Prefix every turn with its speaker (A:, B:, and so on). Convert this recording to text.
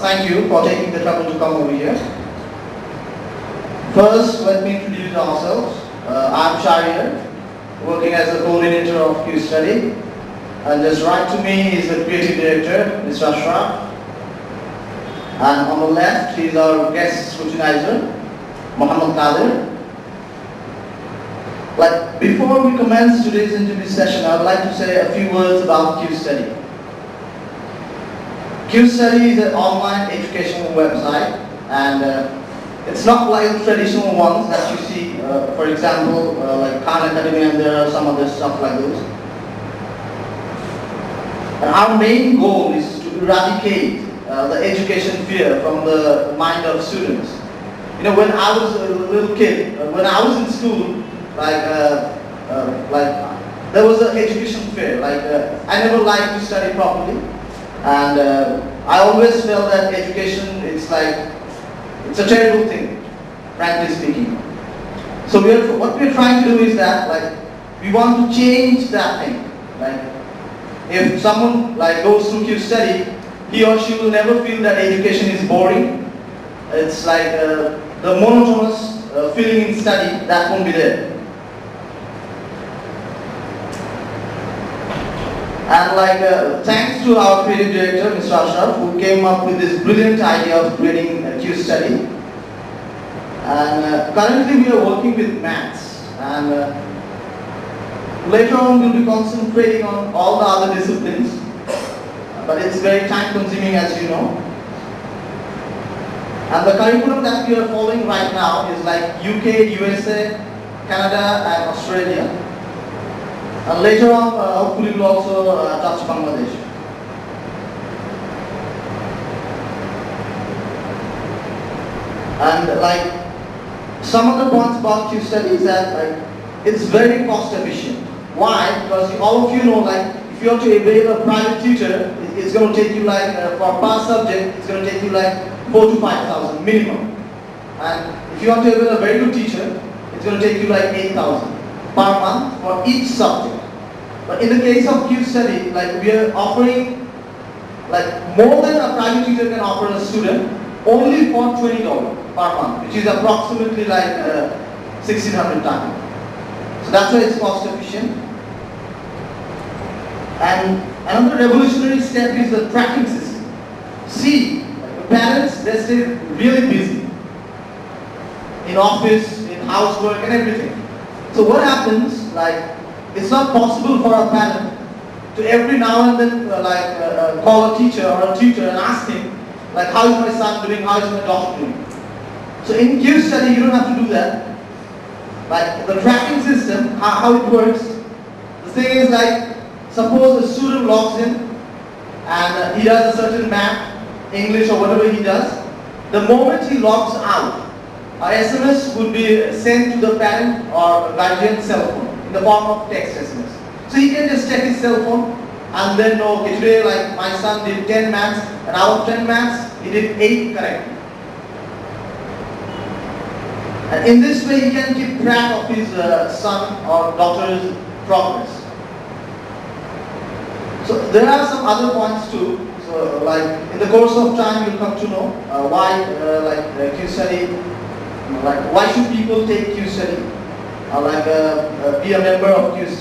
A: thank you for taking the trouble to come over here. First, let me introduce ourselves. I'm Shahriar, working as a coordinator of Q Study. And just right to me is the creative director, Mr. Ashraf. And on the left is our guest scrutinizer, Muhammad Kadir. Before we commence today's interview session, I would like to say a few words about Q Study. Q Study is an online educational website, and it's not like the traditional ones that you see, for example, like Khan Academy, and there are some other stuff like those. And our main goal is to eradicate the education fear from the mind of students. You know, when I was a little kid, when I was in school, there was an education fear. I never liked to study properly, and I always felt that education it's a terrible thing, frankly speaking. So what we're trying to do is that we want to change that thing. If someone goes through Q Study, he or she will never feel that education is boring. It's the monotonous feeling in study that won't be there. And thanks to our creative director, Mr. Ashraf, who came up with this brilliant idea of creating a Q Study. And currently we are working with maths, and later on we'll be concentrating on all the other disciplines, but it's very time consuming, as you know. And the curriculum that we are following right now is UK, USA, Canada and Australia. And later on, hopefully we'll also touch Bangladesh. And some of the points about Q Study is that it's very cost efficient. Why? Because all of you know, if you want to avail a private tutor, it's going to take you for per subject, it's going to take you 4,000 to 5,000 minimum. And if you want to avail a very good teacher, it's going to take you 8,000 per month for each subject. But in the case of Q Study, we are offering more than a private tutor can offer a student, only for $20 per month, which is approximately $1,600. So that's why it's cost efficient. And another revolutionary step is the tracking system. See, parents, they stay really busy in office, in housework and everything. So what happens, it's not possible for a parent to every now and then call a teacher or a tutor and ask him how is my son doing, how is my daughter doing. So in Q Study you don't have to do that. The tracking system, how it works, the thing is suppose a student logs in and he does a certain math, English or whatever he does. The moment he logs out, a SMS would be sent to the parent or guardian's cell phone in the form of text SMS. So he can just check his cell phone and then know, okay, today my son did 10 maths, and out of 10 maths, he did 8 correctly. And in this way, he can keep track of his son or daughter's progress. So there are some other points too. So in the course of time, you'll come to know why Q Study, why should people take Q Study, or be a member of Q Study.